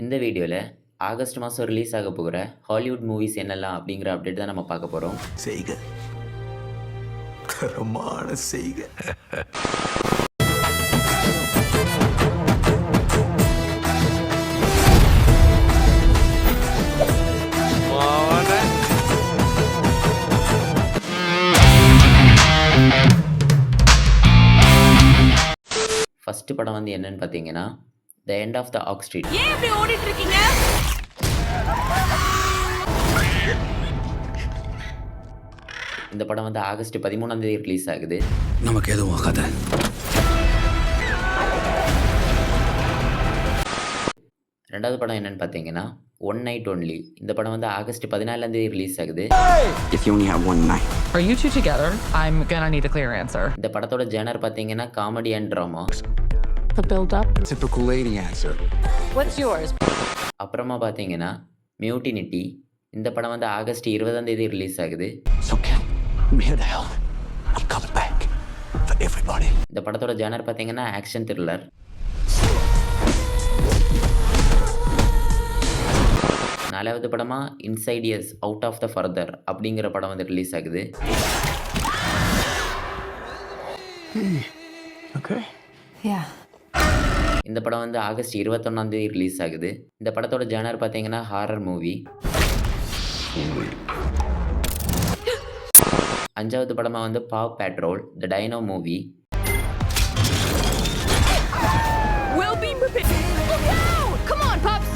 இந்த வீடியோவில் ஆகஸ்ட் மாதம் ரிலீஸ் ஆக போகிற ஹாலிவுட் மூவிஸ் என்னெல்லாம் அப்படிங்கிற அப்டேட் தான் நம்ம பார்க்க போகிறோம். செய்க தரமான செய்க. ஃபஸ்ட்டு படம் வந்து என்னன்னு பார்த்தீங்கன்னா த எண்ட் ஆஃப் த ஆக் ஸ்ட்ரீட். ஏன் இப்படி ஓடிட்டு இருக்கீங்க? இந்த படம் வந்து ஆகஸ்ட் 13 ரிலீஸ் ஆகுது. நமக்கு எதுவும் ஆகாத. ரெண்டாவது படம் என்னன்னு பார்த்தீங்கன்னா ஒன் நைட் ஒன்லி. இந்த படம் வந்து ஆகஸ்ட் 14 ரிலீஸ் ஆகுது. If you only have one night. Are you two together? I'm gonna need a clear answer. இந்த படத்தோட ஜேனர் பார்த்தீங்கன்னா comedy and drama. The build up. Typical lady answer. What's yours? அப்புறமா பார்த்தீங்கன்னா மியூட்டினிட்டி. இந்த படம் வந்து ஆகஸ்ட் 20 ரிலீஸ் ஆகுது. It's okay. I'm here to help. I'm coming back for everybody. இந்த படத்தோட ஜேனர் பார்த்தீங்கன்னா ஆக்ஷன் த்ரில்லர். நாலாவது படமாக இன்சைடியஸ் அவுட் ஆஃப் த ஃபர்தர் அப்படிங்கிற படம் வந்து ரிலீஸ் ஆகுது. Okay. Yeah. இந்த படம் வந்து ஆகஸ்ட் 21 ரிலீஸ் ஆகுது. இந்த படத்தோட ஜேனர் பார்த்தீங்கன்னா ஹாரர் மூவி. அஞ்சாவது படமாக வந்து Paw Patrol the Dino movie. We'll be prepared. Look out! Come on, pups.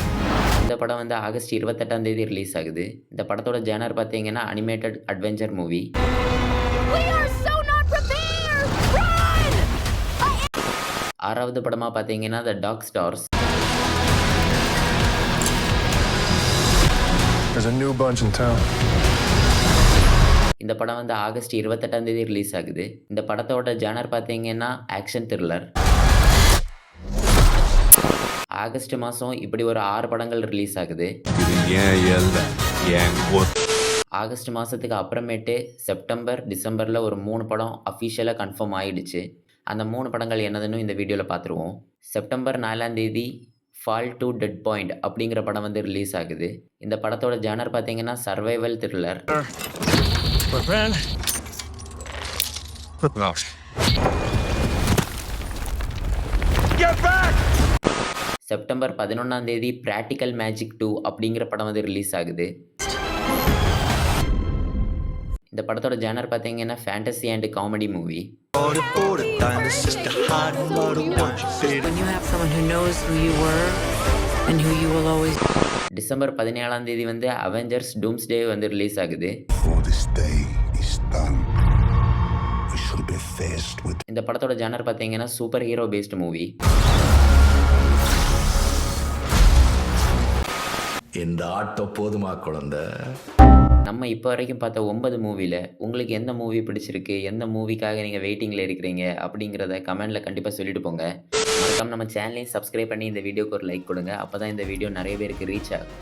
இந்த படம் வந்து ஆகஸ்ட் 28 ரிலீஸ் ஆகுது. இந்த படத்தோட ஜேனர் பார்த்தீங்கன்னா animated adventure movie. We are so not prepared. Run! ஆறாவது படமாக பார்த்தீங்கன்னா the dog stars. There's a new bunch in town. இந்த படம் வந்து ஆகஸ்ட் 28 ரிலீஸ் ஆகுது. இந்த படத்தோட ஜேனர் பார்த்தீங்கன்னா ஆக்ஷன் த்ரில்லர். ஆகஸ்ட் மாதம் இப்படி ஒரு 6 படங்கள் ரிலீஸ் ஆகுது. ஆகஸ்ட் மாதத்துக்கு அப்புறமேட்டு செப்டம்பர் டிசம்பரில் ஒரு 3 படம் அஃபிஷியலாக கன்ஃபார்ம் ஆகிடுச்சு. அந்த 3 படங்கள் என்னதுன்னு இந்த வீடியோவில் பார்த்துருவோம். September 4 fall to dead point அப்படிங்கிற படம் வந்து ரிலீஸ் ஆகுது. இந்த படத்தோட ஜேனர் பார்த்தீங்கன்னா survival thriller. September 11 practical magic 2 அப்படிங்கிற படம் வந்து ரிலீஸ் ஆகுது. இந்த படத்தோட ஜேனர் பார்த்தீங்கன்னா fantasy and comedy movie. When you have someone who knows who you were and who you will always December 17 வந்து அவெஞ்சர்ஸ் டூம்ஸ்டே வந்து ரிலீஸ் ஆகுது. Before this day is done, we should be faced with இந்த படத்தோட genre பார்த்தீங்கன்னா super hero based movie. இந்த auto போதுமா குழந்தை? நம்ம இப்போ வரைக்கும் பார்த்த 9 மூவியில் உங்களுக்கு எந்த மூவி பிடிச்சிருக்கு, எந்த மூவிக்காக நீங்கள் வெயிட்டிங்கில் இருக்கிறீங்க அப்படிங்கிறத கமெண்டில் கண்டிப்பாக சொல்லிட்டு போங்க. மறக்காம நம்ம சேனலையும் சப்ஸ்கிரைப் பண்ணி இந்த வீடியோக்கு ஒரு லைக் கொடுங்க. அப்போ தான் இந்த வீடியோ நிறைய பேருக்கு ரீச் ஆகும்.